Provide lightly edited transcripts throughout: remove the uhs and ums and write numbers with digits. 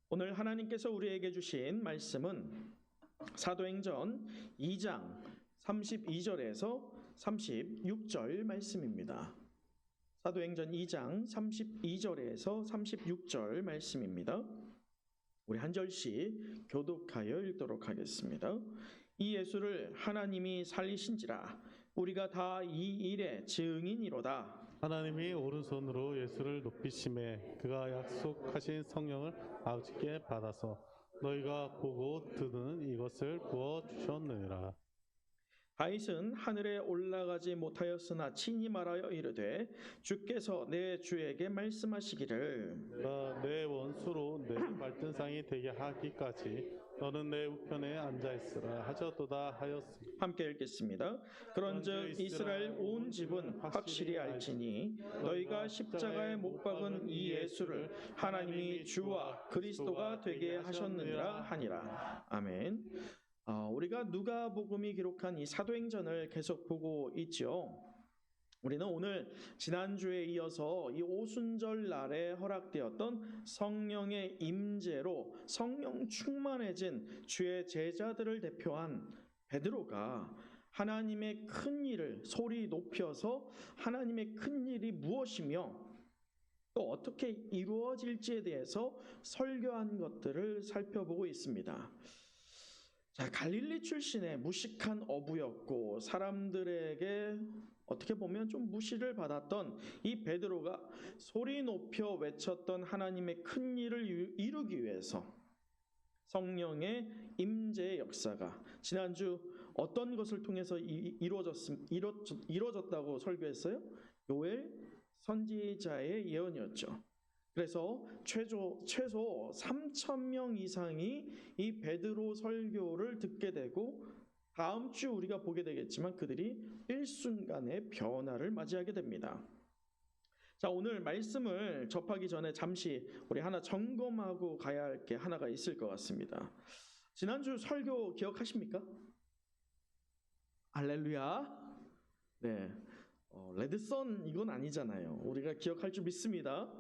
오늘 하나님께서 우리에게 주신 말씀은 사도행전 2장 32절에서 36절 말씀입니다. 사도행전 2장 32절에서 36절 말씀입니다. 우리 한 절씩 교독하여 읽도록 하겠습니다. 이 예수를 하나님이 살리신지라 우리가 다 이 일의 증인이로다. 하나님이 오른손으로 예수를 높이심에 그가 약속하신 성령을 아버지께 받아서 너희가 보고 듣는 이것을 부어 주셨느니라. 다윗은 하늘에 올라가지 못하였으나 친히 말하여 이르되 주께서 내 주에게 말씀하시기를 내가 내 원수로 내 발등상이 되게 하기까지 너는 내 우편에 앉아 있으라 하셨도다 하였으니. 함께 읽겠습니다. 그런즉 이스라엘 온 집은 확실히 알지니 너희가 십자가에 못 박은 이 예수를 하나님이 주와 그리스도가 되게 하셨느니라 하니라. 아멘. 우리가 누가복음이 기록한 이 사도행전을 계속 보고 있죠. 우리는 오늘 지난주에 이어서 이 오순절 날에 허락되었던 성령의 임재로 성령 충만해진 주의 제자들을 대표한 베드로가 하나님의 큰 일을 소리 높여서 하나님의 큰 일이 무엇이며 또 어떻게 이루어질지에 대해서 설교한 것들을 살펴보고 있습니다. 자, 갈릴리 출신의 무식한 어부였고 사람들에게 어떻게 보면 좀 무시를 받았던 이 베드로가 소리 높여 외쳤던 하나님의 큰 일을 이루기 위해서 성령의 임재의 역사가 지난주 어떤 것을 통해서 이루어졌다고 설교했어요? 요엘 선지자의 예언이었죠. 그래서 최소 3,000명 이상이 이 베드로 설교를 듣게 되고 다음 주 우리가 보게 되겠지만 그들이 일순간의 변화를 맞이하게 됩니다. 자, 오늘 말씀을 접하기 전에 잠시 우리 하나 점검하고 가야 할 게 하나가 있을 것 같습니다. 지난주 설교 기억하십니까? 할렐루야. 네. 레드선 이건 아니잖아요. 우리가 기억할 줄 믿습니다.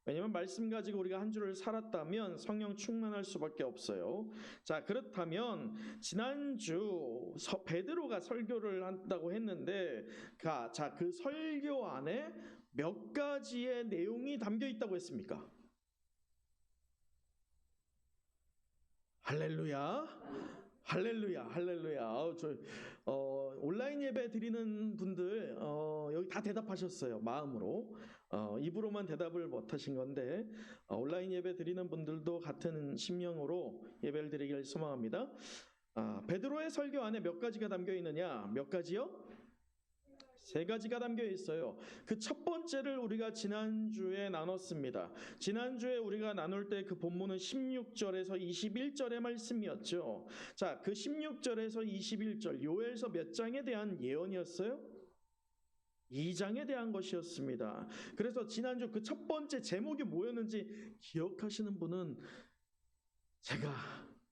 왜냐하면 말씀 가지고 우리가 한 주를 살았다면 성령 충만할 수밖에 없어요. 자, 그렇다면 지난주 베드로가 설교를 한다고 했는데 그 설교 안에 몇 가지의 내용이 담겨 있다고 했습니까? 할렐루야. 할렐루야, 할렐루야. 온라인 예배 드리는 분들 여기 다 대답하셨어요. 마음으로. 입으로만 대답을 못하신 건데 온라인 예배 드리는 분들도 같은 심령으로 예배를 드리길 소망합니다. 베드로의 설교 안에 몇 가지가 담겨 있느냐? 몇 가지요? 3가지가 담겨 있어요. 그 첫 번째를 우리가 지난주에 나눴습니다. 지난주에 우리가 나눌 때 그 본문은 16절에서 21절의 말씀이었죠. 자, 그 16절에서 21절 요엘서 몇 장에 대한 예언이었어요? 2장에 대한 것이었습니다. 그래서 지난주 그 첫 번째 제목이 뭐였는지 기억하시는 분은 제가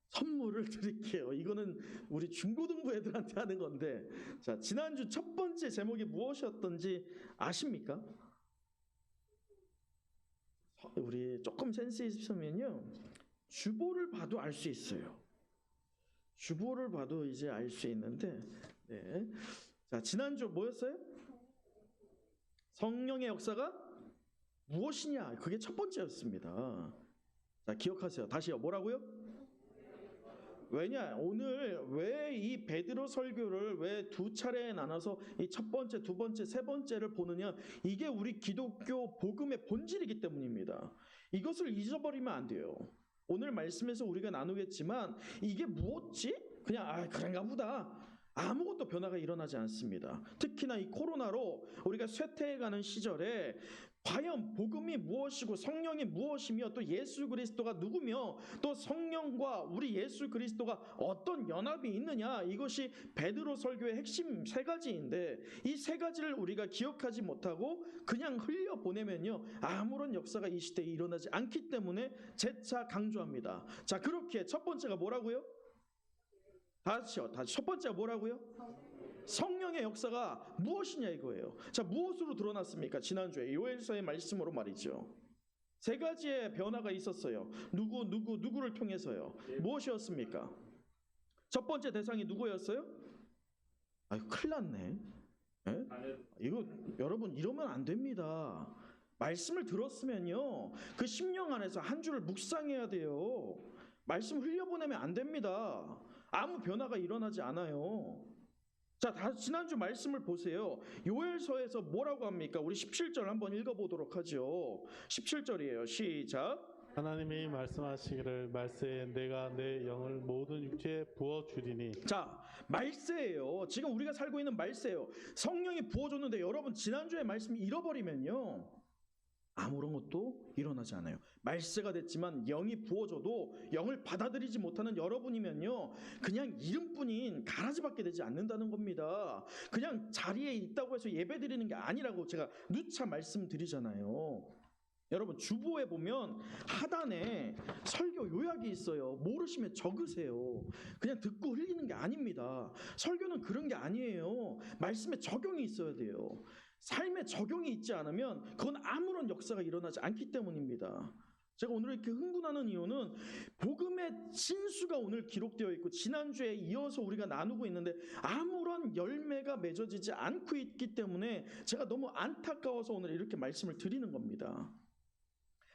선물을 드릴게요. 이거는 우리 중고등부 애들한테 하는 건데, 자, 지난주 첫 번째 제목이 무엇이었던지 아십니까? 우리 조금 센스 있으면요, 주보를 봐도 알 수 있어요. 주보를 봐도 이제 알 수 있는데, 네. 자, 지난주 뭐였어요? 성령의 역사가 무엇이냐? 그게 첫 번째였습니다. 자, 기억하세요. 다시요. 뭐라고요? 왜냐? 오늘 왜 이 베드로 설교를 왜 2차례에 나눠서 이 첫 번째, 두 번째, 세 번째를 보느냐? 이게 우리 기독교 복음의 본질이기 때문입니다. 이것을 잊어버리면 안 돼요. 오늘 말씀에서 우리가 나누겠지만 이게 무엇지? 그냥 그런가 보다. 아무것도 변화가 일어나지 않습니다. 특히나 이 코로나로 우리가 쇠퇴해가는 시절에 과연 복음이 무엇이고 성령이 무엇이며 또 예수 그리스도가 누구며 또 성령과 우리 예수 그리스도가 어떤 연합이 있느냐, 이것이 베드로 설교의 핵심 3가지인데 이 3가지를 우리가 기억하지 못하고 그냥 흘려보내면요 아무런 역사가 이 시대에 일어나지 않기 때문에 재차 강조합니다. 자, 그렇게 첫 번째가 뭐라고요? 다시 첫 번째가 뭐라고요? 성령의 역사가 무엇이냐 이거예요. 자, 무엇으로 드러났습니까? 지난주에 요엘서의 말씀으로 말이죠. 세 가지의 변화가 있었어요. 누구를 통해서요. 무엇이었습니까? 첫 번째 대상이 누구였어요? 아유, 큰일 났네. 예? 이거 여러분 이러면 안 됩니다. 말씀을 들었으면요, 그 심령 안에서 한 주를 묵상해야 돼요. 말씀 흘려보내면 안 됩니다. 아무 변화가 일어나지 않아요. 자, 지난주 말씀을 보세요. 요엘서에서 뭐라고 합니까? 우리 17절 한번 읽어보도록 하죠. 17절이에요. 시작. 하나님이 말씀하시기를 말세에 내가 내 영을 모든 육체에 부어주리니. 자, 말세예요. 지금 우리가 살고 있는 말세예요. 성령이 부어줬는데 여러분 지난주에 말씀 잃어버리면요, 아무런 것도 일어나지 않아요. 말세가 됐지만 영이 부어져도 영을 받아들이지 못하는 여러분이면요, 그냥 이름뿐인 가라지밖에 되지 않는다는 겁니다. 그냥 자리에 있다고 해서 예배드리는 게 아니라고 제가 누차 말씀드리잖아요. 여러분 주보에 보면 하단에 설교 요약이 있어요. 모르시면 적으세요. 그냥 듣고 흘리는 게 아닙니다. 설교는 그런 게 아니에요. 말씀에 적용이 있어야 돼요. 삶에 적용이 있지 않으면 그건 아무런 역사가 일어나지 않기 때문입니다. 제가 오늘 이렇게 흥분하는 이유는 복음의 진수가 오늘 기록되어 있고 지난주에 이어서 우리가 나누고 있는데 아무런 열매가 맺어지지 않고 있기 때문에 제가 너무 안타까워서 오늘 이렇게 말씀을 드리는 겁니다.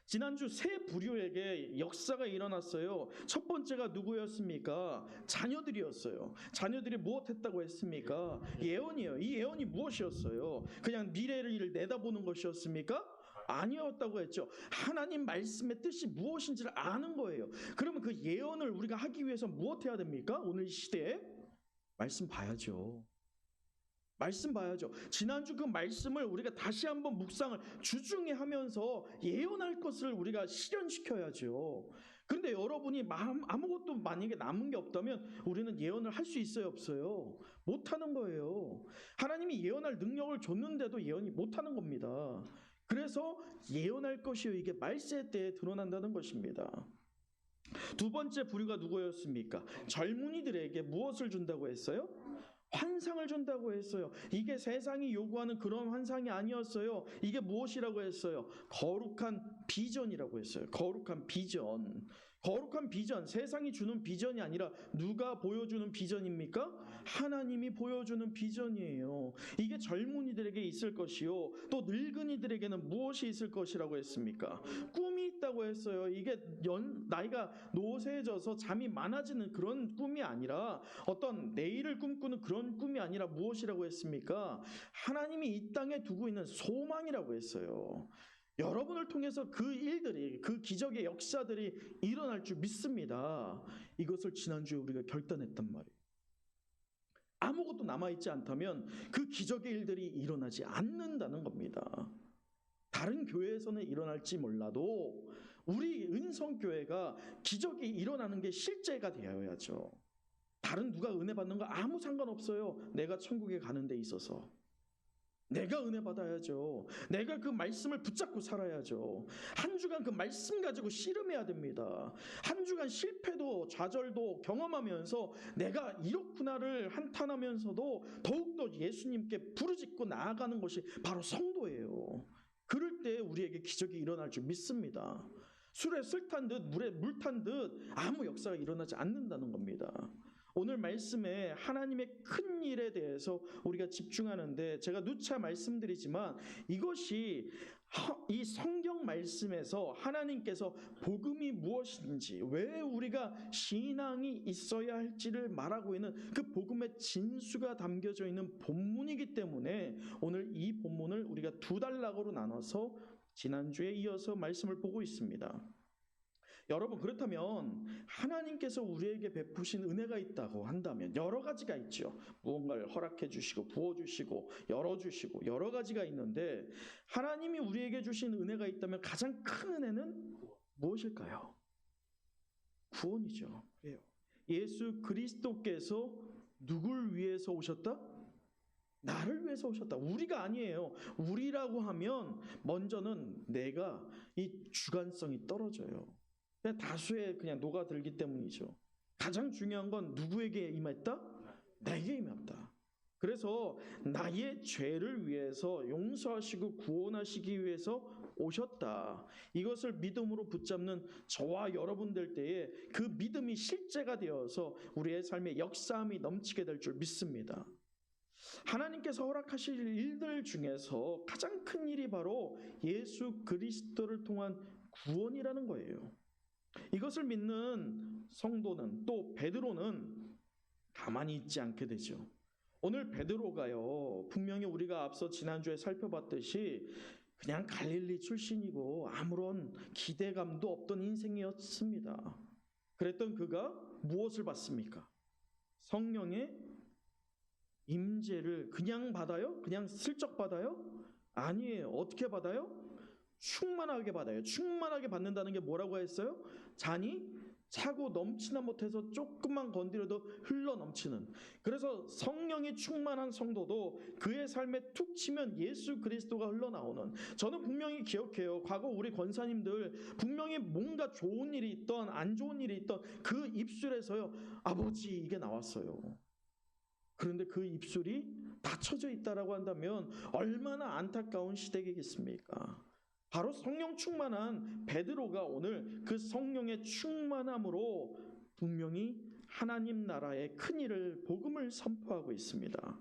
지난주 세 부류에게 역사가 일어났어요. 첫 번째가 누구였습니까? 자녀들이었어요. 자녀들이 무엇했다고 했습니까? 예언이에요. 이 예언이 무엇이었어요? 그냥 미래를 내다보는 것이었습니까? 아니었다고 했죠. 하나님 말씀의 뜻이 무엇인지를 아는 거예요. 그러면 그 예언을 우리가 하기 위해서 무엇해야 됩니까? 오늘 이 시대에 말씀 봐야죠. 말씀 봐야죠. 지난주 그 말씀을 우리가 다시 한번 묵상을 주중에 하면서 예언할 것을 우리가 실현시켜야죠. 그런데 여러분이 아무것도 만약에 남은 게 없다면 우리는 예언을 할 수 있어요, 없어요? 못하는 거예요. 하나님이 예언할 능력을 줬는데도 예언이 못하는 겁니다. 그래서 예언할 것이요, 이게 말세 때에 드러난다는 것입니다. 두 번째 부류가 누구였습니까? 젊은이들에게 무엇을 준다고 했어요? 환상을 준다고 했어요. 이게 세상이 요구하는 그런 환상이 아니었어요. 이게 무엇이라고 했어요? 거룩한 비전이라고 했어요. 거룩한 비전. 거룩한 비전, 세상이 주는 비전이 아니라 누가 보여주는 비전입니까? 하나님이 보여주는 비전이에요. 이게 젊은이들에게 있을 것이요, 또 늙은이들에게는 무엇이 있을 것이라고 했습니까? 꿈이 있다고 했어요. 이게 나이가 노쇠해져서 잠이 많아지는 그런 꿈이 아니라, 어떤 내일을 꿈꾸는 그런 꿈이 아니라 무엇이라고 했습니까? 하나님이 이 땅에 두고 있는 소망이라고 했어요. 여러분을 통해서 그 일들이, 그 기적의 역사들이 일어날 줄 믿습니다. 이것을 지난주에 우리가 결단했단 말이에요. 아무것도 남아있지 않다면 그 기적의 일들이 일어나지 않는다는 겁니다. 다른 교회에서는 일어날지 몰라도 우리 은성교회가 기적이 일어나는 게 실제가 되어야죠. 다른 누가 은혜 받는 거 아무 상관없어요. 내가 천국에 가는 데 있어서 내가 은혜 받아야죠. 내가 그 말씀을 붙잡고 살아야죠. 한 주간 그 말씀 가지고 씨름해야 됩니다. 한 주간 실패도 좌절도 경험하면서 내가 이렇구나를 한탄하면서도 더욱더 예수님께 부르짖고 나아가는 것이 바로 성도예요. 그럴 때 우리에게 기적이 일어날 줄 믿습니다. 술에 술 탄 듯 물에 물 탄 듯 아무 역사가 일어나지 않는다는 겁니다. 오늘 말씀에 하나님의 큰 일에 대해서 우리가 집중하는데, 제가 누차 말씀드리지만 이것이 이 성경 말씀에서 하나님께서 복음이 무엇인지, 왜 우리가 신앙이 있어야 할지를 말하고 있는 그 복음의 진수가 담겨져 있는 본문이기 때문에 오늘 이 본문을 우리가 두 단락으로 나눠서 지난주에 이어서 말씀을 보고 있습니다. 여러분, 그렇다면 하나님께서 우리에게 베푸신 은혜가 있다고 한다면 여러 가지가 있죠. 무언가를 허락해 주시고 부어주시고 열어주시고 여러 가지가 있는데, 하나님이 우리에게 주신 은혜가 있다면 가장 큰 은혜는 무엇일까요? 구원이죠. 그래요. 예수 그리스도께서 누굴 위해서 오셨다? 나를 위해서 오셨다. 우리가 아니에요. 우리라고 하면 먼저는 내가 이 주관성이 떨어져요. 다수에 그냥 녹아들기 때문이죠. 가장 중요한 건 누구에게 임했다? 내게 임했다. 그래서 나의 죄를 위해서 용서하시고 구원하시기 위해서 오셨다. 이것을 믿음으로 붙잡는 저와 여러분들 때에 그 믿음이 실제가 되어서 우리의 삶에 역사함이 넘치게 될 줄 믿습니다. 하나님께서 허락하실 일들 중에서 가장 큰 일이 바로 예수 그리스도를 통한 구원이라는 거예요. 이것을 믿는 성도는, 또 베드로는 가만히 있지 않게 되죠. 오늘 베드로가요, 분명히 우리가 앞서 지난주에 살펴봤듯이 그냥 갈릴리 출신이고 아무런 기대감도 없던 인생이었습니다. 그랬던 그가 무엇을 받습니까? 성령의 임재를 그냥 받아요? 그냥 슬쩍 받아요? 아니에요. 어떻게 받아요? 충만하게 받아요. 충만하게 받는다는 게 뭐라고 했어요? 잔이 차고 넘치나 못해서 조금만 건드려도 흘러 넘치는. 그래서 성령이 충만한 성도도 그의 삶에 툭 치면 예수 그리스도가 흘러나오는. 저는 분명히 기억해요. 과거 우리 권사님들 분명히 뭔가 좋은 일이 있던 안 좋은 일이 있던 그 입술에서요, 아버지 이게 나왔어요. 그런데 그 입술이 닫혀져 있다라고 한다면 얼마나 안타까운 시대겠습니까? 바로 성령 충만한 베드로가 오늘 그 성령의 충만함으로 분명히 하나님 나라의 큰 일을, 복음을 선포하고 있습니다.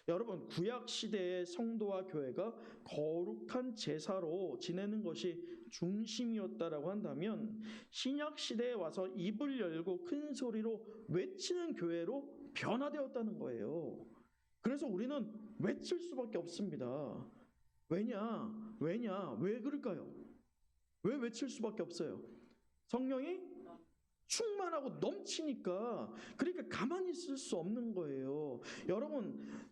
여러분, 구약 시대의 성도와 교회가 거룩한 제사로 지내는 것이 중심이었다라고 한다면 신약 시대에 와서 입을 열고 큰 소리로 외치는 교회로 변화되었다는 거예요. 그래서 우리는 외칠 수밖에 없습니다. 왜 그럴까요? 왜 외칠 수밖에 없어요? 성령이 충만하고 넘치니까. 그러니까 가만히 있을 수 없는 거예요.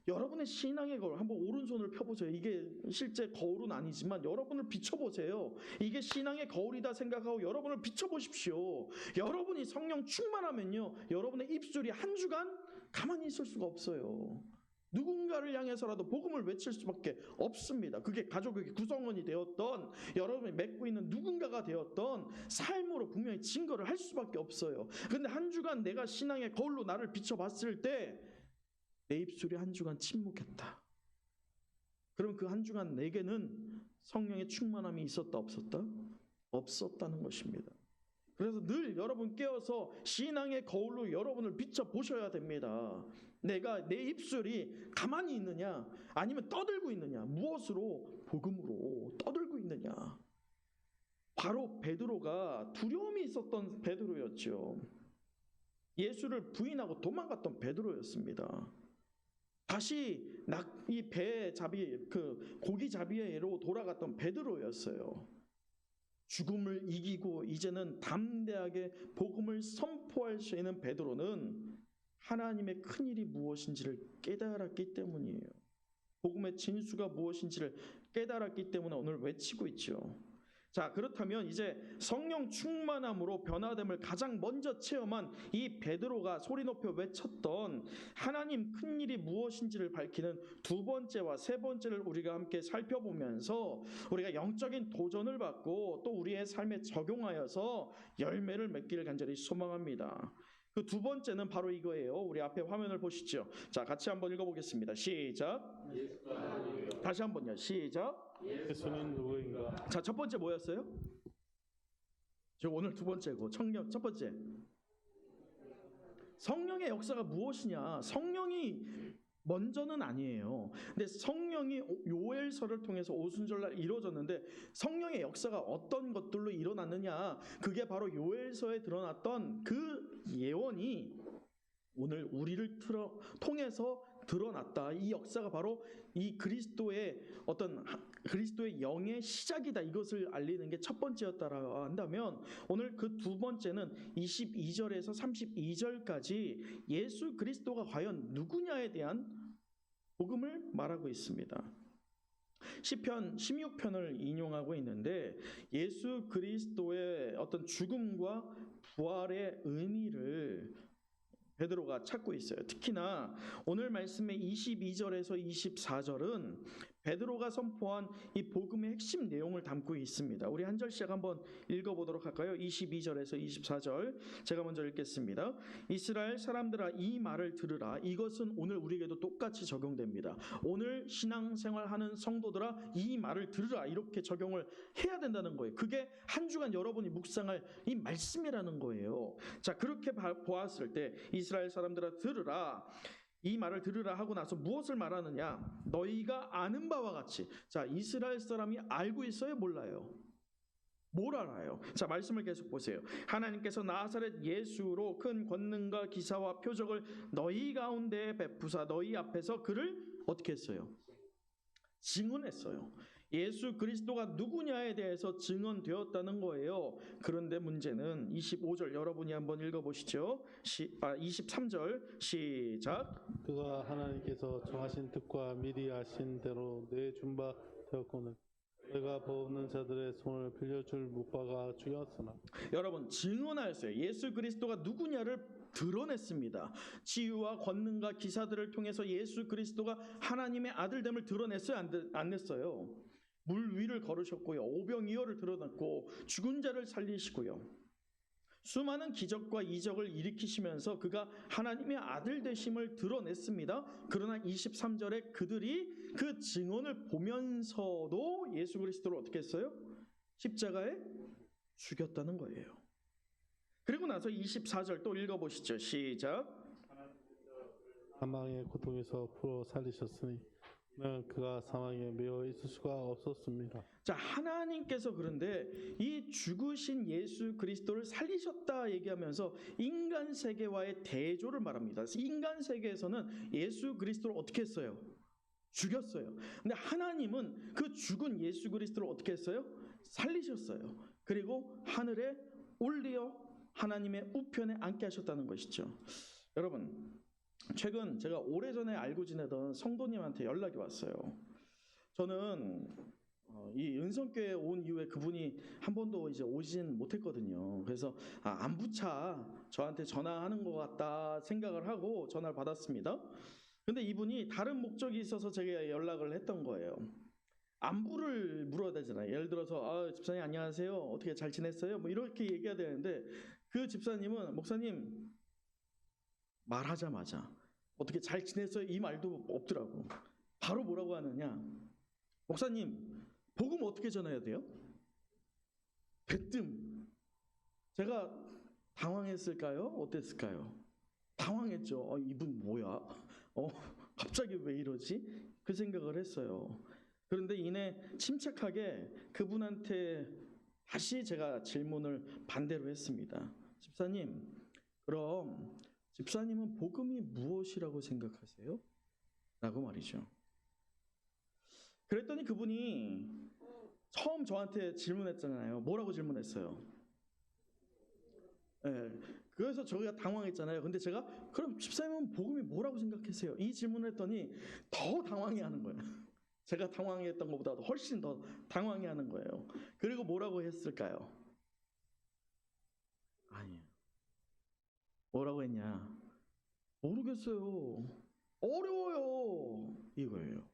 여러분의 신앙의 거울 한번 오른손을 펴보세요. 이게 실제 거울은 아니지만 여러분을 비춰보세요. 이게 신앙의 거울이다 생각하고 여러분을 비춰보십시오. 여러분이 성령 충만하면요, 여러분의 입술이 한 주간 가만히 있을 수가 없어요. 누군가를 향해서라도 복음을 외칠 수밖에 없습니다. 그게 가족의 구성원이 되었던, 여러분이 맺고 있는 누군가가 되었던 삶으로 분명히 증거를 할 수밖에 없어요. 근데 한 주간 내가 신앙의 거울로 나를 비춰봤을 때 내 입술이 한 주간 침묵했다. 그럼 그 한 주간 내게는 성령의 충만함이 있었다 없었다? 없었다는 것입니다. 그래서 늘 여러분 깨어서 신앙의 거울로 여러분을 비춰보셔야 됩니다. 내가 내 입술이 가만히 있느냐 아니면 떠들고 있느냐, 무엇으로? 복음으로 떠들고 있느냐. 바로 베드로가 두려움이 있었던 베드로였죠. 예수를 부인하고 도망갔던 베드로였습니다. 다시 이 배잡이, 그 고기잡이로 돌아갔던 베드로였어요. 죽음을 이기고 이제는 담대하게 복음을 선포할 수 있는 베드로는 하나님의 큰 일이 무엇인지를 깨달았기 때문이에요. 복음의 진수가 무엇인지를 깨달았기 때문에 오늘 외치고 있죠. 자, 그렇다면 이제 성령 충만함으로 변화됨을 가장 먼저 체험한 이 베드로가 소리 높여 외쳤던 하나님 큰 일이 무엇인지를 밝히는 두 번째와 세 번째를 우리가 함께 살펴보면서 우리가 영적인 도전을 받고 또 우리의 삶에 적용하여서 열매를 맺기를 간절히 소망합니다. 그 두 번째는 바로 이거예요. 우리 앞에 화면을 보시죠. 자, 같이 한번 읽어보겠습니다. 시작. 다시 한번요. 시작. 예수는 누구인가? 자, 첫 번째 뭐였어요? 저 오늘 두 번째고, 청력 첫 번째. 성령의 역사가 무엇이냐? 성령이 먼저는 아니에요. 근데 성령이 요엘서를 통해서 오순절날 이루어졌는데 성령의 역사가 어떤 것들로 일어났느냐? 그게 바로 요엘서에 드러났던 그 예언이 오늘 우리를 통해서 드러났다. 이 역사가 바로 이 그리스도의 영의 시작이다. 이것을 알리는 게 첫 번째였다라고 한다면 오늘 그 두 번째는 22절에서 32절까지 예수 그리스도가 과연 누구냐에 대한 복음을 말하고 있습니다. 시편 16편을 인용하고 있는데 예수 그리스도의 어떤 죽음과 부활의 의미를 베드로가 찾고 있어요. 특히나 오늘 말씀의 22절에서 24절은 베드로가 선포한 이 복음의 핵심 내용을 담고 있습니다. 우리 한 절씩 한번 읽어보도록 할까요? 22절에서 24절 제가 먼저 읽겠습니다. 이스라엘 사람들아 이 말을 들으라. 이것은 오늘 우리에게도 똑같이 적용됩니다. 오늘 신앙생활하는 성도들아 이 말을 들으라. 이렇게 적용을 해야 된다는 거예요. 그게 한 주간 여러분이 묵상할 이 말씀이라는 거예요. 자, 그렇게 보았을 때 이스라엘 사람들아 들으라. 이 말을 들으라 하고 나서 무엇을 말하느냐? 너희가 아는 바와 같이. 자, 이스라엘 사람이 알고 있어요? 몰라요? 뭘 알아요? 자, 말씀을 계속 보세요. 하나님께서 나사렛 예수로 큰 권능과 기사와 표적을 너희 가운데 베푸사 너희 앞에서 그를 어떻게 했어요? 증언했어요. 예수 그리스도가 누구냐에 대해서 증언되었다는 거예요. 그런데 문제는 25절 여러분이 한번 읽어보시죠. 23절 시작. 그가 하나님께서 정하신 뜻과 미리 아신 대로 내준 바 되었거늘 내가 버없는 자들의 손을 빌려줄 못 박아 죽였으나. 여러분 증언하였어요. 예수 그리스도가 누구냐를 드러냈습니다. 치유와 권능과 기사들을 통해서 예수 그리스도가 하나님의 아들됨을 드러냈어요? 안 냈어요? 물 위를 걸으셨고요. 오병이어를 드러냈고 죽은 자를 살리시고요. 수많은 기적과 이적을 일으키시면서 그가 하나님의 아들 되심을 드러냈습니다. 그러나 23절에 그들이 그 증언을 보면서도 예수 그리스도를 어떻게 했어요? 십자가에 죽였다는 거예요. 그리고 나서 24절 또 읽어보시죠. 시작. 사망의 고통에서 풀어 살리셨으니 그가 사망에 매여 있을 수가 없었습니다. 자, 하나님께서 그런데 이 죽으신 예수 그리스도를 살리셨다 얘기하면서 인간 세계와의 대조를 말합니다. 인간 세계에서는 예수 그리스도를 어떻게 했어요? 죽였어요. 근데 하나님은 그 죽은 예수 그리스도를 어떻게 했어요? 살리셨어요. 그리고 하늘에 올리어 하나님의 우편에 앉게 하셨다는 것이죠. 여러분, 최근 제가 오래전에 알고 지내던 성도님한테 연락이 왔어요. 저는 이 은성교회에 온 이후에 그분이 한 번도 이제 오진 못했거든요. 그래서 안부차 저한테 전화하는 것 같다 생각을 하고 전화를 받았습니다. 근데 이분이 다른 목적이 있어서 제가 연락을 했던 거예요. 안부를 물어야 되잖아요. 예를 들어서 집사님 안녕하세요. 어떻게 잘 지냈어요? 뭐 이렇게 얘기해야 되는데 그 집사님은 목사님 말하자마자 어떻게 잘 지냈어요? 이 말도 없더라고. 바로 뭐라고 하느냐? 목사님, 복음 어떻게 전해야 돼요? 대뜸. 제가 당황했을까요? 어땠을까요? 당황했죠. 이분 뭐야? 갑자기 왜 이러지? 그 생각을 했어요. 그런데 이내 침착하게 그분한테 다시 제가 질문을 반대로 했습니다. 집사님, 그럼 집사님은 복음이 무엇이라고 생각하세요? 라고 말이죠. 그랬더니 그분이 처음 저한테 질문했잖아요. 뭐라고 질문했어요? 네, 그래서 저희가 당황했잖아요. 근데 제가 그럼 집사님은 복음이 뭐라고 생각하세요? 이 질문을 했더니 더 당황해하는 거예요. 제가 당황했던 것보다 훨씬 더 당황해하는 거예요. 그리고 뭐라고 했을까요? 아니에요. 뭐라고 했냐? 모르겠어요. 어려워요. 이거예요.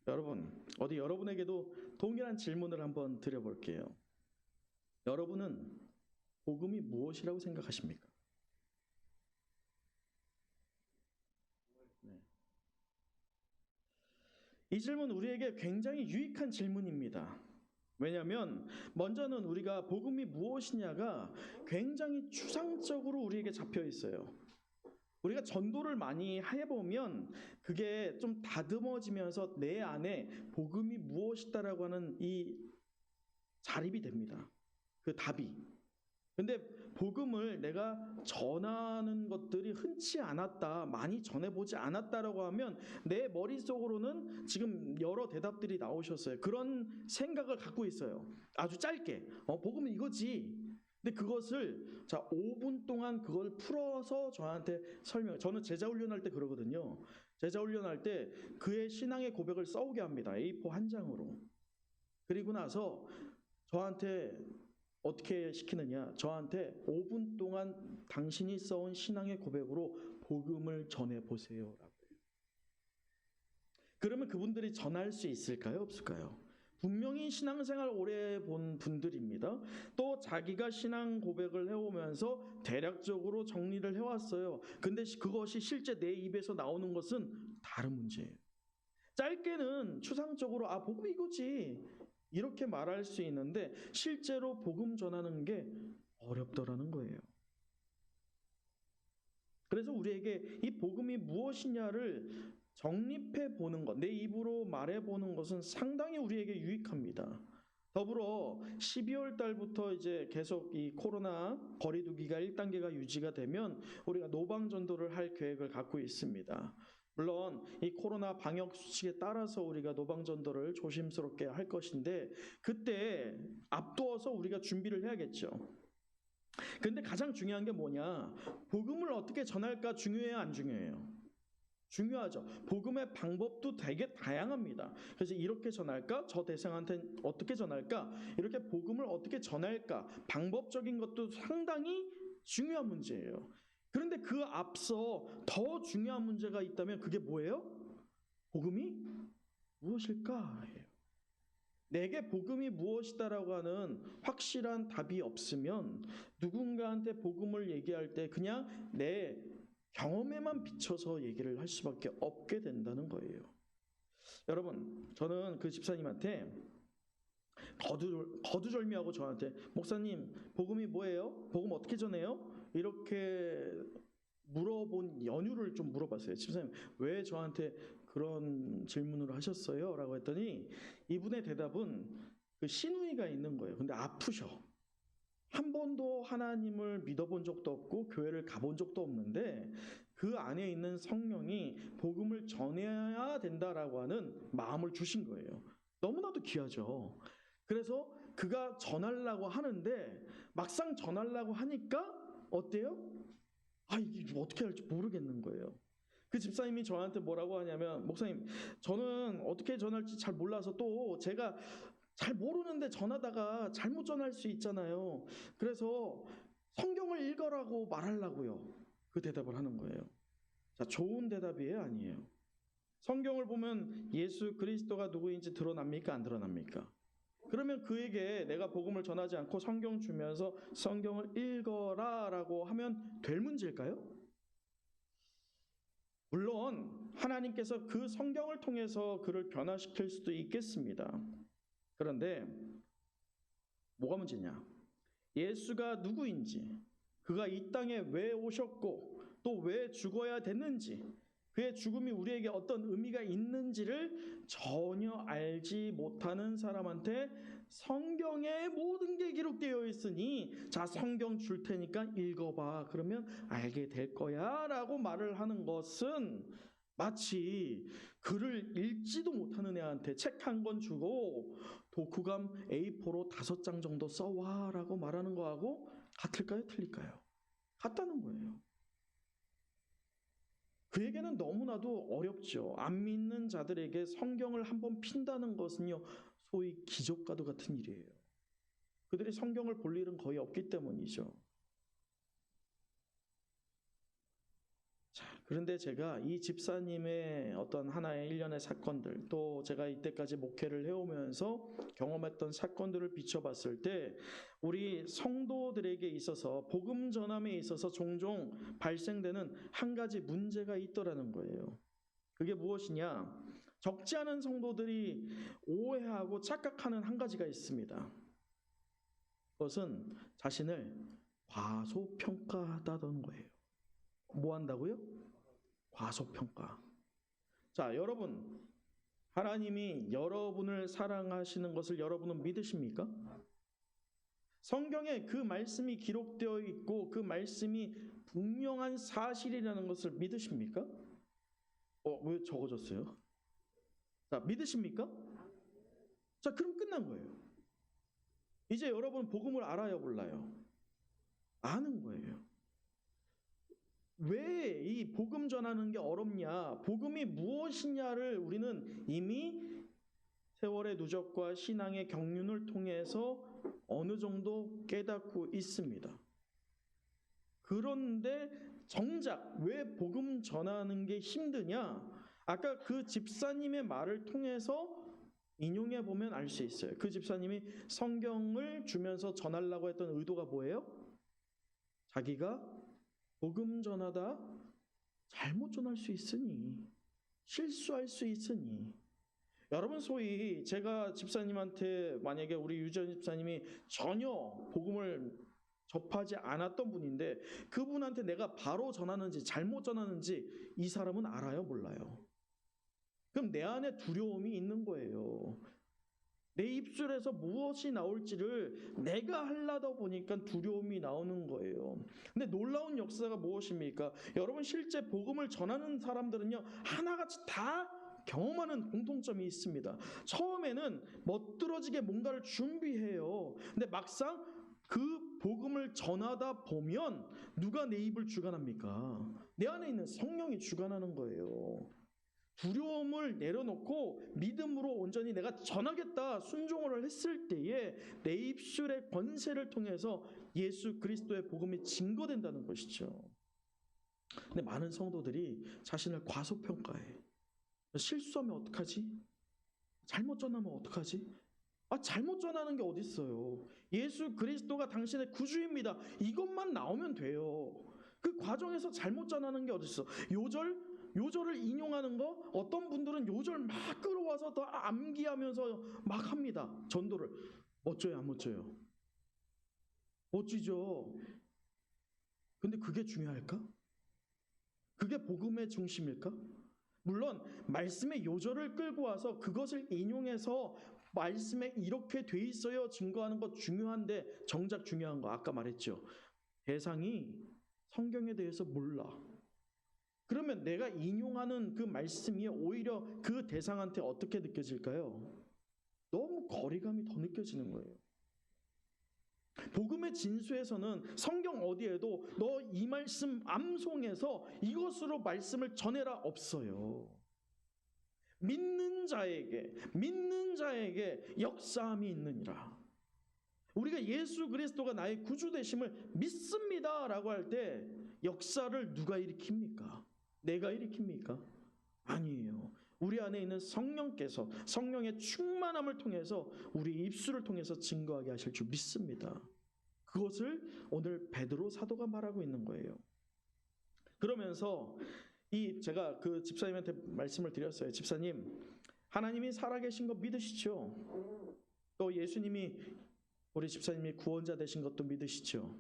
여러분, 어디 여러분에게도 동일한 질문을 한번 드려볼게요. 여러분은 복음이 무엇이라고 생각하십니까? 네. 이 질문 우리에게 굉장히 유익한 질문입니다. 왜냐하면 먼저는 우리가 복음이 무엇이냐가 굉장히 추상적으로 우리에게 잡혀 있어요. 우리가 전도를 많이 해보면 그게 좀 다듬어지면서 내 안에 복음이 무엇이다라고 하는 이 자립이 됩니다. 그 답이. 근데 복음을 내가 전하는 것들이 흔치 않았다, 많이 전해보지 않았다라고 하면 내 머릿속으로는 지금 여러 대답들이 나오셨어요. 그런 생각을 갖고 있어요. 아주 짧게. 복음은 이거지. 근데 그것을 5분 동안 그걸 풀어서 저한테 저는 제자 훈련할 때 그러거든요. 제자 훈련할 때 그의 신앙의 고백을 써오게 합니다. A4 한 장으로. 그리고 나서 저한테 어떻게 시키느냐? 저한테 5분 동안 당신이 써온 신앙의 고백으로 복음을 전해 보세요라고. 그러면 그분들이 전할 수 있을까요? 없을까요? 분명히 신앙생활 오래 본 분들입니다. 또 자기가 신앙 고백을 해오면서 대략적으로 정리를 해왔어요. 근데 그것이 실제 내 입에서 나오는 것은 다른 문제예요. 짧게는 추상적으로 복음 이거지 이렇게 말할 수 있는데 실제로 복음 전하는 게 어렵더라는 거예요. 그래서 우리에게 이 복음이 무엇이냐를 정립해 보는 것, 내 입으로 말해 보는 것은 상당히 우리에게 유익합니다. 더불어 12월 달부터 이제 계속 이 코로나 거리두기가 1단계가 유지가 되면 우리가 노방 전도를 할 계획을 갖고 있습니다. 물론 이 코로나 방역 수칙에 따라서 우리가 노방 전도를 조심스럽게 할 것인데 그때 앞두어서 우리가 준비를 해야겠죠. 근데 가장 중요한 게 뭐냐? 복음을 어떻게 전할까 중요해요, 안 중요해요? 중요하죠. 복음의 방법도 되게 다양합니다. 그래서 이렇게 전할까? 저 대상한테 어떻게 전할까? 이렇게 복음을 어떻게 전할까? 방법적인 것도 상당히 중요한 문제예요. 그런데 그 앞서 더 중요한 문제가 있다면 그게 뭐예요? 복음이 무엇일까? 내게 복음이 무엇이다라고 하는 확실한 답이 없으면 누군가한테 복음을 얘기할 때 그냥 내 경험에만 비춰서 얘기를 할 수밖에 없게 된다는 거예요. 여러분, 저는 그 집사님한테 거두절미하고 저한테 목사님, 복음이 뭐예요? 복음 어떻게 전해요? 이렇게 물어본 연유를 좀 물어봤어요. 집사님, 왜 저한테 그런 질문을 하셨어요? 라고 했더니 이분의 대답은 그 시누이가 있는 거예요. 근데 아프셔. 한 번도 하나님을 믿어본 적도 없고 교회를 가본 적도 없는데 그 안에 있는 성령이 복음을 전해야 된다라고 하는 마음을 주신 거예요. 너무나도 귀하죠. 그래서 그가 전하려고 하는데 막상 전하려고 하니까 어때요? 이게 어떻게 할지 모르겠는 거예요. 그 집사님이 저한테 뭐라고 하냐면 목사님, 저는 어떻게 전할지 잘 몰라서 또 제가 잘 모르는데 전하다가 잘못 전할 수 있잖아요. 그래서 성경을 읽어라고 말하려고요. 그 대답을 하는 거예요. 자, 좋은 대답이에요, 아니에요? 성경을 보면 예수 그리스도가 누구인지 드러납니까, 안 드러납니까? 그러면 그에게 내가 복음을 전하지 않고 성경 주면서 성경을 읽어라라고 하면 될 문제일까요? 물론 하나님께서 그 성경을 통해서 그를 변화시킬 수도 있겠습니다. 그런데 뭐가 문제냐? 예수가 누구인지, 그가 이 땅에 왜 오셨고 또 왜 죽어야 됐는지, 그의 죽음이 우리에게 어떤 의미가 있는지를 전혀 알지 못하는 사람한테 성경에 모든 게 기록되어 있으니 자, 성경 줄 테니까 읽어봐. 그러면 알게 될 거야 라고 말을 하는 것은 마치 글을 읽지도 못하는 애한테 책 한 권 주고 독후감 A4로 5장 정도 써와 라고 말하는 거하고 같을까요? 틀릴까요? 같다는 거예요. 그에게는 너무나도 어렵죠. 안 믿는 자들에게 성경을 한번 핀다는 것은요, 소위 기적과도 같은 일이에요. 그들이 성경을 볼 일은 거의 없기 때문이죠. 자, 그런데 제가 이 집사님의 어떤 하나의 일련의 사건들, 또 제가 이때까지 목회를 해오면서 경험했던 사건들을 비춰봤을 때 우리 성도들에게 있어서 복음 전함에 있어서 종종 발생되는 한 가지 문제가 있더라는 거예요. 그게 무엇이냐? 적지 않은 성도들이 오해하고 착각하는 한 가지가 있습니다. 그것은 자신을 과소평가하다는 거예요. 뭐 한다고요? 과소평가. 자, 여러분, 하나님이 여러분을 사랑하시는 것을 여러분은 믿으십니까? 성경에 그 말씀이 기록되어 있고 그 말씀이 분명한 사실이라는 것을 믿으십니까? 왜 적어졌어요? 자, 믿으십니까? 자, 그럼 끝난 거예요. 이제 여러분 복음을 알아요, 몰라요? 아는 거예요. 왜 이 복음 전하는 게 어렵냐? 복음이 무엇이냐를 우리는 이미 세월의 누적과 신앙의 경륜을 통해서 어느 정도 깨닫고 있습니다. 그런데 정작 왜 복음 전하는 게 힘드냐? 아까 그 집사님의 말을 통해서 인용해 보면 알 수 있어요. 그 집사님이 성경을 주면서 전하려고 했던 의도가 뭐예요? 자기가 복음 전하다 잘못 전할 수 있으니, 실수할 수 있으니. 여러분, 소위 제가 집사님한테, 만약에 우리 유전 집사님이 전혀 복음을 접하지 않았던 분인데 그분한테 내가 바로 전하는지 잘못 전하는지 이 사람은 알아요, 몰라요? 그럼 내 안에 두려움이 있는 거예요. 내 입술에서 무엇이 나올지를 내가 하려다 보니까 두려움이 나오는 거예요. 근데 놀라운 역사가 무엇입니까? 여러분, 실제 복음을 전하는 사람들은요, 하나같이 다 경험하는 공통점이 있습니다. 처음에는 멋들어지게 뭔가를 준비해요. 근데 막상 그 복음을 전하다 보면 누가 내 입을 주관합니까? 내 안에 있는 성령이 주관하는 거예요. 두려움을 내려놓고 믿음으로 온전히 내가 전하겠다 순종을 했을 때에 내 입술의 권세를 통해서 예수 그리스도의 복음이 증거된다는 것이죠. 근데 많은 성도들이 자신을 과소평가해. 실수하면 어떡하지? 잘못 전하면 어떡하지? 잘못 전하는 게 어디 있어요? 예수 그리스도가 당신의 구주입니다. 이것만 나오면 돼요. 그 과정에서 잘못 전하는 게 어디 있어? 요절을 인용하는 거, 어떤 분들은 요절 막 끌어와서 더 암기하면서 막 합니다. 전도를. 멋져요, 안 멋져요? 멋지죠. 근데 그게 중요할까? 그게 복음의 중심일까? 물론 말씀의 요절을 끌고 와서 그것을 인용해서 말씀에 이렇게 돼 있어요 증거하는 것 중요한데, 정작 중요한 거 아까 말했죠. 대상이 성경에 대해서 몰라. 그러면 내가 인용하는 그 말씀이 오히려 그 대상한테 어떻게 느껴질까요? 너무 거리감이 더 느껴지는 거예요. 복음의 진수에서는 성경 어디에도 너 이 말씀 암송해서 이것으로 말씀을 전해라 없어요. 믿는 자에게 역사함이 있느니라. 우리가 예수 그리스도가 나의 구주 되심을 믿습니다라고 할 때 역사를 누가 일으킵니까? 내가 일으킵니까? 아니에요. 우리 안에 있는 성령께서 성령의 충만함을 통해서 우리 입술을 통해서 증거하게 하실 줄 믿습니다. 그것을 오늘 베드로 사도가 말하고 있는 거예요. 그러면서 제가 그 집사님한테 말씀을 드렸어요. 집사님, 하나님이 살아계신 거 믿으시죠? 또 예수님이, 우리 집사님이 구원자 되신 것도 믿으시죠?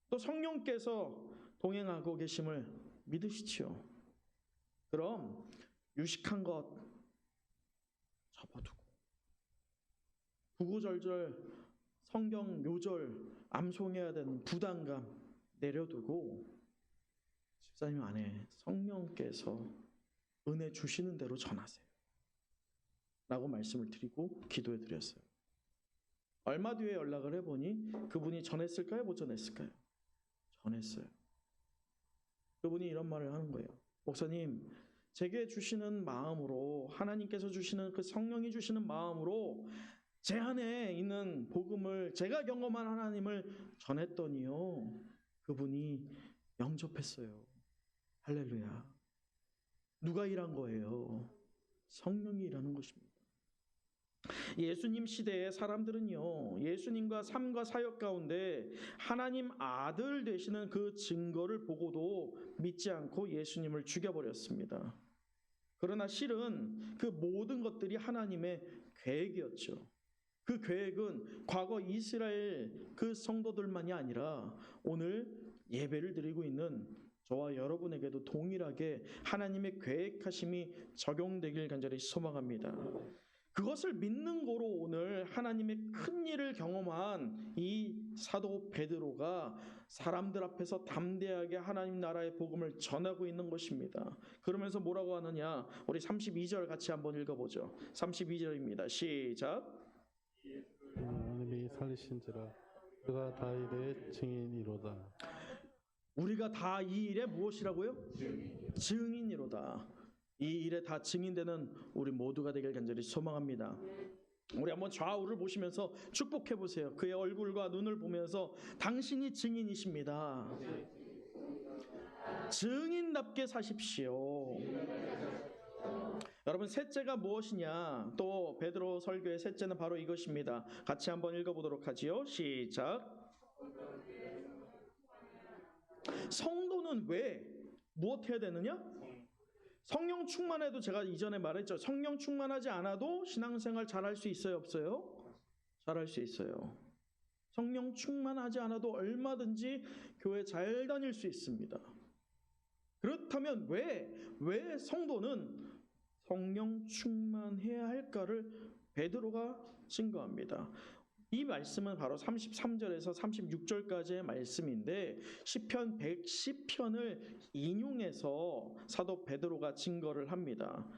또 성령께서 동행하고 계심을 믿으시죠? 그럼 유식한 것 접어두고 구구절절 성경 요절 암송해야 되는 부담감 내려두고 집사님 안에 성령께서 은혜 주시는 대로 전하세요 라고 말씀을 드리고 기도해 드렸어요. 얼마 뒤에 연락을 해보니 그분이 전했을까요? 못 전했을까요? 전했어요. 그분이 이런 말을 하는 거예요. 목사님, 제게 주시는 마음으로, 하나님께서 주시는 그 성령이 주시는 마음으로 제 안에 있는 복음을, 제가 경험한 하나님을 전했더니요, 그분이 영접했어요. 할렐루야. 누가 일한 거예요? 성령이 일하는 것입니다. 예수님 시대의 사람들은요, 예수님과 삶과 사역 가운데 하나님 아들 되시는 그 증거를 보고도 믿지 않고 예수님을 죽여버렸습니다. 그러나 실은 그 모든 것들이 하나님의 계획이었죠. 그 계획은 과거 이스라엘 그 성도들만이 아니라 오늘 예배를 드리고 있는 저와 여러분에게도 동일하게 하나님의 계획하심이 적용되길 간절히 소망합니다. 그것을 믿는 거로 오늘 하나님의 큰 일을 경험한 이 사도 베드로가 사람들 앞에서 담대하게 하나님 나라의 복음을 전하고 있는 것입니다. 그러면서 뭐라고 하느냐? 우리 32절 같이 한번 읽어보죠. 32절입니다. 시작. 하나님이 살리신지라 그가 다 일의 증인이로다. 우리가 다 이 일의 무엇이라고요? 증인이로다. 이 일에 다 증인되는 우리 모두가 되길 간절히 소망합니다. 우리 한번 좌우를 보시면서 축복해 보세요. 그의 얼굴과 눈을 보면서 당신이 증인이십니다. 증인답게 사십시오. 여러분, 셋째가 무엇이냐? 또 베드로 설교의 셋째는 바로 이것입니다. 같이 한번 읽어보도록 하지요. 시작. 성도는 왜 무엇 해야 되느냐? 성령 충만해도, 제가 이전에 말했죠. 성령 충만하지 않아도 신앙생활 잘할 수 있어요, 없어요? 잘할 수 있어요. 성령 충만하지 않아도 얼마든지 교회 잘 다닐 수 있습니다. 그렇다면 왜 성도는 성령 충만해야 할까를 베드로가 증거합니다. 이 말씀은 바로 33절에서 36절까지의 말씀인데 시편 110편을 인용해서 사도 베드로가 증거를 합니다.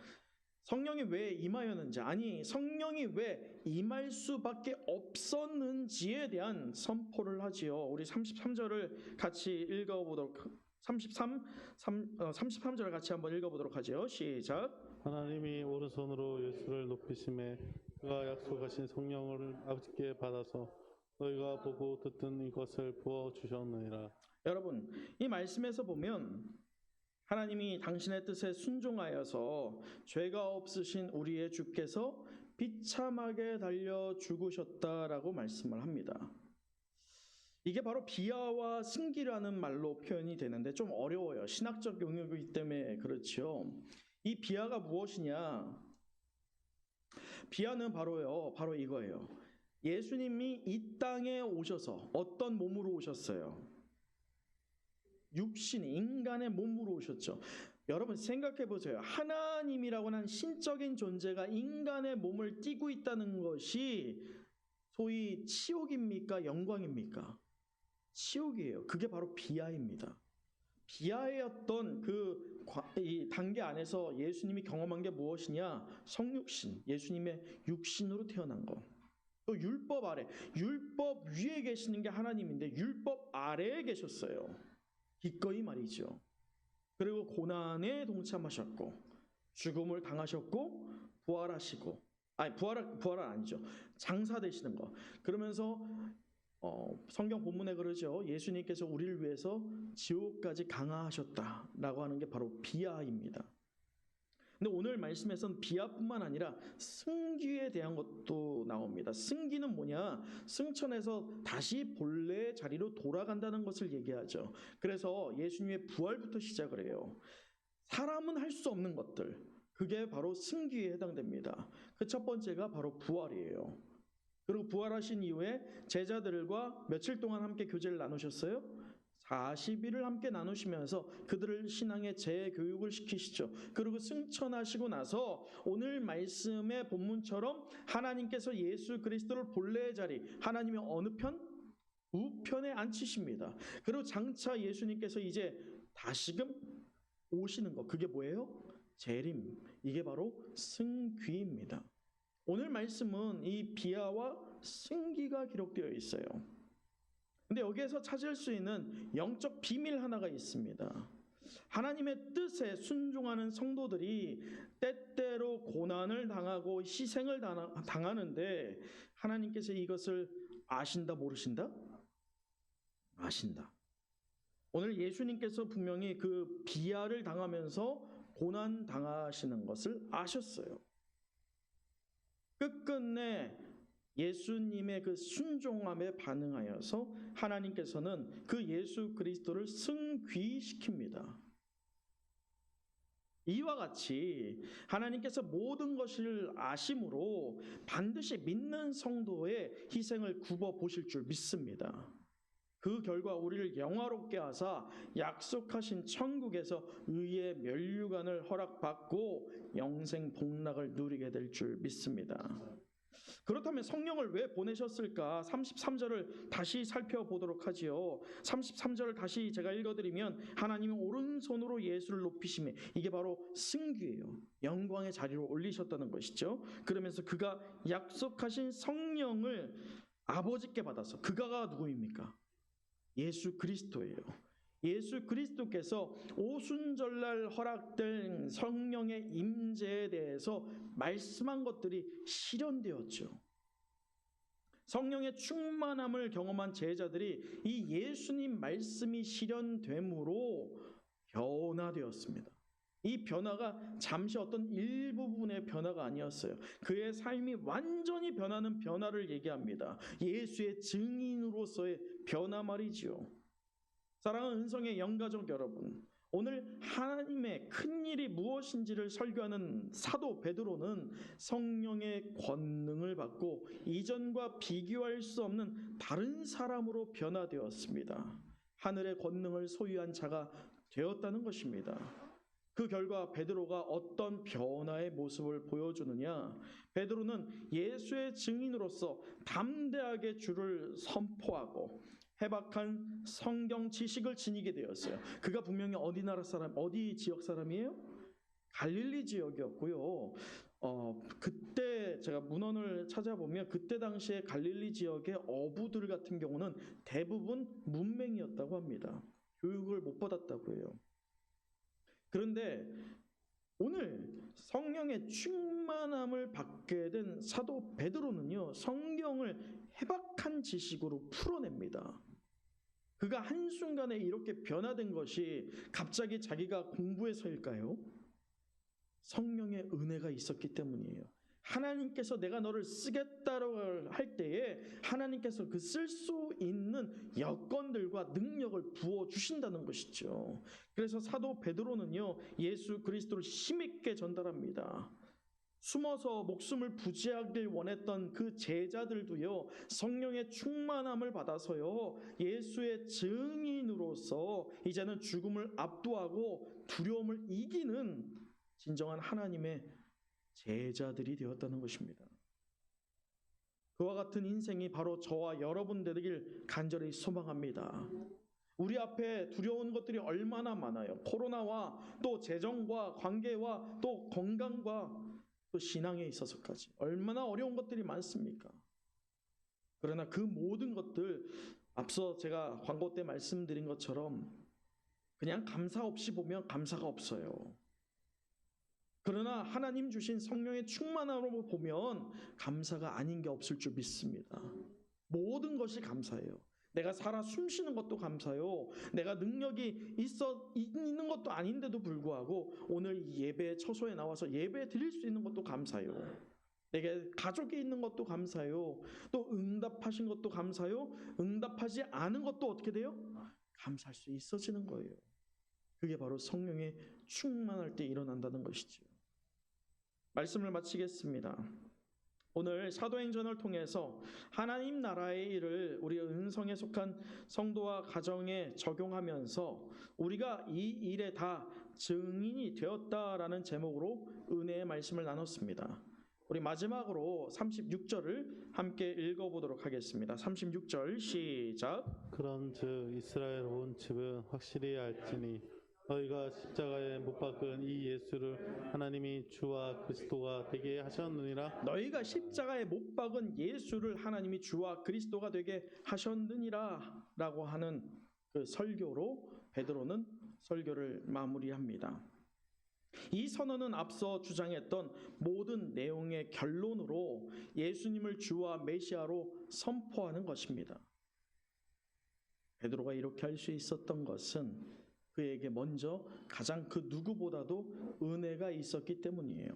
성령이 왜 임하였는지, 아니 성령이 왜 임할 수밖에 없었는지에 대한 선포를 하지요. 우리 33절을 같이 읽어보도록 33절을 같이 한번 읽어보도록 하죠. 시작. 하나님이 오른손으로 예수를 높이심에 그가 약속하신 성령을 아버지께 받아서 너희가 보고 듣던 이것을 부어 주셨느니라. 여러분, 이 말씀에서 보면 하나님이 당신의 뜻에 순종하여서 죄가 없으신 우리의 주께서 비참하게 달려 죽으셨다라고 말씀을 합니다. 이게 바로 비하와 승기라는 말로 표현이 되는데 좀 어려워요. 신학적 용어이기 때문에 그렇죠. 이 비하가 무엇이냐? 비하는 바로 이거예요. 예수님이 이 땅에 오셔서 어떤 몸으로 오셨어요? 육신, 인간의 몸으로 오셨죠. 여러분 생각해 보세요. 하나님이라고 하는 신적인 존재가 인간의 몸을 띠고 있다는 것이 소위 치욕입니까? 영광입니까? 치욕이에요. 그게 바로 비하입니다. 비하였던 이 단계 안에서 예수님이 경험한 게 무엇이냐? 성육신, 예수님의 육신으로 태어난 것. 또 율법 아래, 율법 위에 계시는 게 하나님인데 율법 아래에 계셨어요. 기꺼이 말이죠. 그리고 고난에 동참하셨고 죽음을 당하셨고 부활하시고, 부활은 아니죠. 장사되시는 거. 그러면서 성경 본문에 그러죠. 예수님께서 우리를 위해서 지옥까지 강하하셨다라고 하는 게 바로 비하입니다. 근데 오늘 말씀에서는 비하뿐만 아니라 승기에 대한 것도 나옵니다. 승기는 뭐냐? 승천해서 다시 본래의 자리로 돌아간다는 것을 얘기하죠. 그래서 예수님의 부활부터 시작을 해요. 사람은 할 수 없는 것들, 그게 바로 승기에 해당됩니다. 그 첫 번째가 바로 부활이에요. 그리고 부활하신 이후에 제자들과 며칠 동안 함께 교제를 나누셨어요? 40일을 함께 나누시면서 그들을 신앙의 재교육을 시키시죠. 그리고 승천하시고 나서 오늘 말씀의 본문처럼 하나님께서 예수 그리스도를 본래의 자리, 하나님의 어느 편? 우편에 앉히십니다. 그리고 장차 예수님께서 이제 다시금 오시는 것, 그게 뭐예요? 재림. 이게 바로 승귀입니다. 오늘 말씀은 이 비하와 승기가 기록되어 있어요. 근데 여기에서 찾을 수 있는 영적 비밀 하나가 있습니다. 하나님의 뜻에 순종하는 성도들이 때때로 고난을 당하고 희생을 당하는데 하나님께서 이것을 아신다, 모르신다? 아신다. 오늘 예수님께서 분명히 그 비하를 당하면서 고난 당하시는 것을 아셨어요. 끝끝내 예수님의 그 순종함에 반응하여서 하나님께서는 그 예수 그리스도를 승귀시킵니다. 이와 같이 하나님께서 모든 것을 아심으로 반드시 믿는 성도의 희생을 굽어 보실 줄 믿습니다. 그 결과 우리를 영화롭게 하사 약속하신 천국에서 의의 면류관을 허락받고 영생 복락을 누리게 될 줄 믿습니다. 그렇다면 성령을 왜 보내셨을까? 33절을 다시 살펴보도록 하지요. 33절을 다시 제가 읽어드리면 하나님이 오른손으로 예수를 높이심에, 이게 바로 승귀예요. 영광의 자리로 올리셨다는 것이죠. 그러면서 그가 약속하신 성령을 아버지께 받아서, 그가가 누구입니까? 예수 그리스도예요. 예수 그리스도께서 오순절날 허락된 성령의 임재에 대해서 말씀한 것들이 실현되었죠. 성령의 충만함을 경험한 제자들이 이 예수님 말씀이 실현됨으로 변화되었습니다. 이 변화가 잠시 어떤 일부분의 변화가 아니었어요. 그의 삶이 완전히 변하는 변화를 얘기합니다. 예수의 증인으로서의 변화 말이지요. 사랑하는 은성의 영가족 여러분, 오늘 하나님의 큰 일이 무엇인지를 설교하는 사도 베드로는 성령의 권능을 받고 이전과 비교할 수 없는 다른 사람으로 변화되었습니다. 하늘의 권능을 소유한 자가 되었다는 것입니다. 그 결과 베드로가 어떤 변화의 모습을 보여주느냐? 베드로는 예수의 증인으로서 담대하게 주를 선포하고 해박한 성경 지식을 지니게 되었어요. 그가 분명히 어디 나라 사람, 어디 지역 사람이에요? 갈릴리 지역이었고요. 그때 제가 문헌을 찾아보면 그때 당시에 갈릴리 지역의 어부들 같은 경우는 대부분 문맹이었다고 합니다. 교육을 못 받았다고 해요. 그런데 오늘 성령의 충만함을 받게 된 사도 베드로는요, 성경을 해박한 지식으로 풀어냅니다. 그가 한순간에 이렇게 변화된 것이 갑자기 자기가 공부해서일까요? 성령의 은혜가 있었기 때문이에요. 하나님께서 내가 너를 쓰겠다고 할 때에 하나님께서 그 쓸 수 있는 여건들과 능력을 부어주신다는 것이죠. 그래서 사도 베드로는요, 예수 그리스도를 힘있게 전달합니다. 숨어서 목숨을 부지하길 원했던 그 제자들도요, 성령의 충만함을 받아서요, 예수의 증인으로서 이제는 죽음을 압도하고 두려움을 이기는 진정한 하나님의 제자들이 되었다는 것입니다. 그와 같은 인생이 바로 저와 여러분 되길 간절히 소망합니다. 우리 앞에 두려운 것들이 얼마나 많아요. 코로나와 또 재정과 관계와 또 건강과 또 신앙에 있어서까지 얼마나 어려운 것들이 많습니까? 그러나 그 모든 것들, 앞서 제가 광고 때 말씀드린 것처럼 그냥 감사 없이 보면 감사가 없어요. 그러나 하나님 주신 성령의 충만함으로 보면 감사가 아닌 게 없을 줄 믿습니다. 모든 것이 감사해요. 내가 살아 숨쉬는 것도 감사요. 내가 능력이 있는 것도 아닌데도 불구하고 오늘 이 예배 처소에 나와서 예배 드릴 수 있는 것도 감사요. 내게 가족이 있는 것도 감사요. 또 응답하신 것도 감사요. 응답하지 않은 것도 어떻게 돼요? 감사할 수 있어지는 거예요. 그게 바로 성령의 충만할 때 일어난다는 것이죠. 말씀을 마치겠습니다. 오늘 사도행전을 통해서 하나님 나라의 일을 우리 은성에 속한 성도와 가정에 적용하면서 우리가 이 일에 다 증인이 되었다라는 제목으로 은혜의 말씀을 나눴습니다. 우리 마지막으로 36절을 함께 읽어보도록 하겠습니다. 36절 시작. 그런즉 이스라엘 온 집은 확실히 알지니 너희가 십자가에 못 박은 이 예수를 하나님이 주와 그리스도가 되게 하셨느니라. 너희가 십자가에 못 박은 예수를 하나님이 주와 그리스도가 되게 하셨느니라 라고 하는 그 설교로 베드로는 설교를 마무리합니다. 이 선언은 앞서 주장했던 모든 내용의 결론으로 예수님을 주와 메시아로 선포하는 것입니다. 베드로가 이렇게 할 수 있었던 것은 그에게 먼저 가장 그 누구보다도 은혜가 있었기 때문이에요.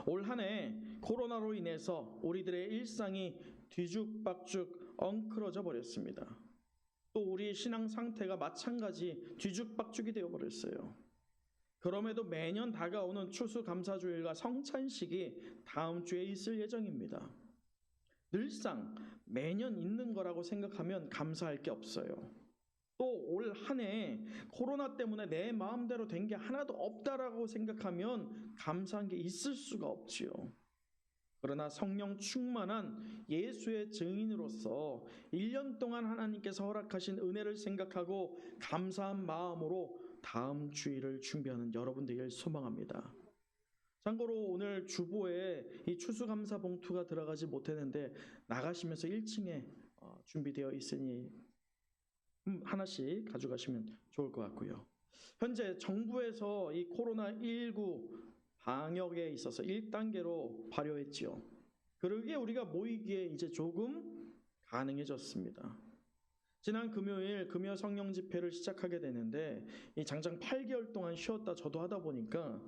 올 한 해 코로나로 인해서 우리들의 일상이 뒤죽박죽 엉클어져 버렸습니다. 또 우리의 신앙 상태가 마찬가지 뒤죽박죽이 되어버렸어요. 그럼에도 매년 다가오는 추수감사주일과 성찬식이 다음 주에 있을 예정입니다. 늘상 매년 있는 거라고 생각하면 감사할 게 없어요. 또 올 한 해 코로나 때문에 내 마음대로 된 게 하나도 없다라고 생각하면 감사한 게 있을 수가 없지요. 그러나 성령 충만한 예수의 증인으로서 1년 동안 하나님께서 허락하신 은혜를 생각하고 감사한 마음으로 다음 주일을 준비하는 여러분 되길 소망합니다. 참고로 오늘 주보에 이 추수감사 봉투가 들어가지 못했는데 나가시면서 1층에 준비되어 있으니 하나씩 가져가시면 좋을 것 같고요. 현재 정부에서 이 코로나19 방역에 있어서 1단계로 발효했지요. 그러기에 우리가 모이기에 이제 조금 가능해졌습니다. 지난 금요일 금요 성령 집회를 시작하게 되는데 이 장장 8개월 동안 쉬었다 저도 하다 보니까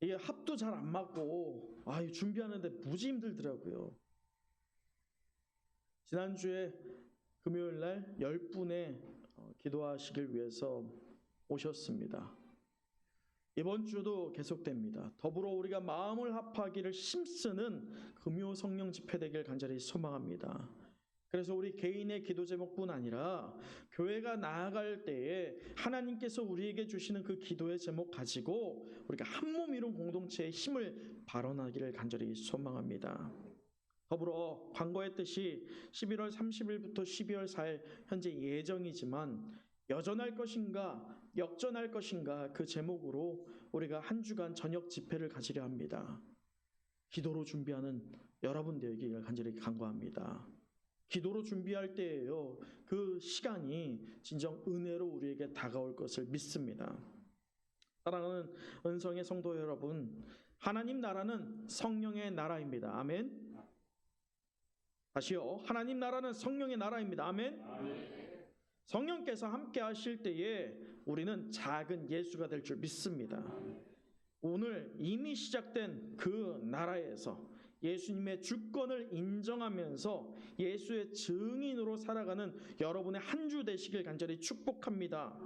이게 합도 잘 안 맞고 준비하는데 무지 힘들더라고요. 지난주에 금요일 날 10분의 기도하시길 위해서 오셨습니다. 이번 주도 계속됩니다. 더불어 우리가 마음을 합하기를 힘쓰는 금요 성령 집회 되길 간절히 소망합니다. 그래서 우리 개인의 기도 제목뿐 아니라 교회가 나아갈 때에 하나님께서 우리에게 주시는 그 기도의 제목 가지고 우리가 한몸 이룬 공동체의 힘을 발언하기를 간절히 소망합니다. 더불어 광고했듯이 11월 30일부터 12월 4일 현재 예정이지만 여전할 것인가 역전할 것인가 그 제목으로 우리가 한 주간 저녁 집회를 가지려 합니다. 기도로 준비하는 여러분 되기를 간절히 간구합니다. 기도로 준비할 때에요, 그 시간이 진정 은혜로 우리에게 다가올 것을 믿습니다. 사랑하는 은성의 성도 여러분, 하나님 나라는 성령의 나라입니다. 아멘. 다시요, 하나님 나라는 성령의 나라입니다. 아멘. 성령께서 함께 하실 때에 우리는 작은 예수가 될 줄 믿습니다. 오늘 이미 시작된 그 나라에서 예수님의 주권을 인정하면서 예수의 증인으로 살아가는 여러분의 한 주 되시길 간절히 축복합니다.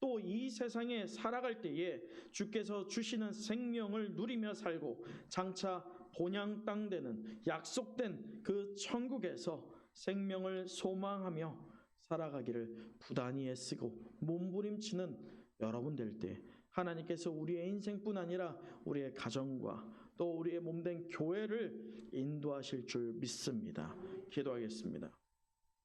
또 이 세상에 살아갈 때에 주께서 주시는 생명을 누리며 살고 장차 본향 땅 되는 약속된 그 천국에서 생명을 소망하며 살아가기를 부단히 애쓰고 몸부림치는 여러분 될 때 하나님께서 우리의 인생뿐 아니라 우리의 가정과 또 우리의 몸된 교회를 인도하실 줄 믿습니다. 기도하겠습니다.